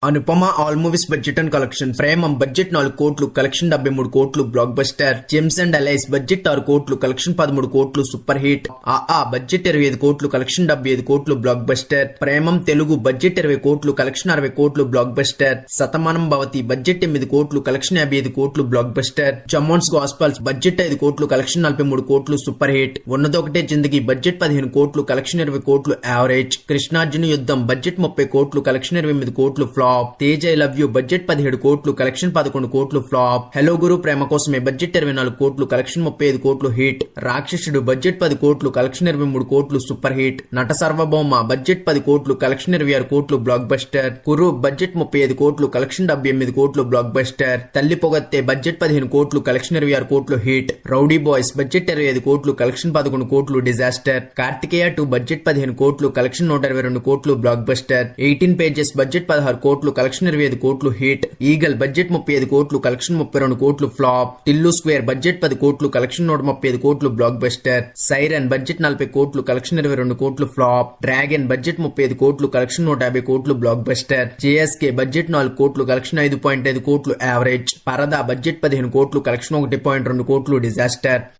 Anupama all movies budget and collection. Premam budget 4 కోట్లు, collection 73 కోట్లు, blockbuster. James and Alice budget 6 కోట్లు, collection 13 కోట్లు, super hit. Budget 25 కోట్లు, collection 75 కోట్లు, block buster. Premam Telugu budget 20 కోట్లు, కలెక్షన్ 60 కోట్లు, block buster. Shatamanam Bhavati budget 8 కోట్లు, కలెక్షన్ 55 కోట్లు, బ్లాక్ బస్టర్. జమోన్స్ గాస్పల్స్ బడ్జెట్ 5 కోట్లు, కలెక్షన్ 43 కోట్లు, సూపర్ హిట్. ఉన్నదొకటే జిందగీ బడ్జెట్ 15 కోట్లు, కలెక్షన్ 20 కోట్లు, యావరేజ్. కృష్ణార్జున యుద్ధం బడ్జెట్ 30 కోట్లు, కలెక్షన్ 28 కోట్లు, flop. Tej I love you budget 17 కోట్లు, కలెక్షన్ 11 కోట్లు, ఫ్లాప్. హలో గురు ప్రేమ కోసమే బడ్జెట్ 24 కోట్లు, కలెక్షన్ 35 కోట్లు, హిట్. రాక్షసుడు బడ్జెట్ 10 కోట్లు, కలెక్షన్ 23 కోట్లు, సూపర్ హిట్. నట సర్వభౌమ బడ్జెట్ 10 కోట్లు, కలెక్షన్ 26 కోట్లు, బ్లాక్ బస్టర్. కురు బడ్జెట్ 35 కోట్లు, కలెక్షన్ 78 కోట్లు, బ్లాక్ బస్టర్. తల్లి పొగత్తే బడ్జెట్ 15 కోట్లు, కలెక్షన్ 26 కోట్లు, హిట్. రౌడీ బాయ్స్ బడ్జెట్ 25 కోట్లు, కలెక్షన్ 11 కోట్లు, డిజాస్టర్. కార్తికేయ 2 బడ్జెట్ 15 కోట్లు, కలెక్షన్ 122 కోట్లు, బ్లాక్ బస్టర్. 18 పేజెస్ బడ్జెట్ 16 కోట్లు, కలెక్షన్ 25 కోట్లు, హిట్. ఈగల్ బడ్జెట్ 35 కోట్లు, కలెక్షన్ 32 కోట్లు, ఫ్లాప్. టిల్లు స్క్వేర్ బడ్జెట్ 10 కోట్లు, కలెక్షన్ 135 కోట్లు, బ్లాక్ బస్టర్. సైరన్ బడ్జెట్ 40 కోట్లు, కలెక్షన్ 22 కోట్లు, ఫ్లాప్. డ్రాగన్ బడ్జెట్ 35 కోట్లు, కలెక్షన్ 150 కోట్లు, బ్లాక్ బస్టర్. జేఎస్కే బడ్జెట్ 4 కోట్లు, కలెక్షన్ 5.5 కోట్లు, యావరేజ్. పరదా బడ్జెట్ 15 కోట్లు, కలెక్షన్ 1.2 కోట్లు, డిజాస్టర్.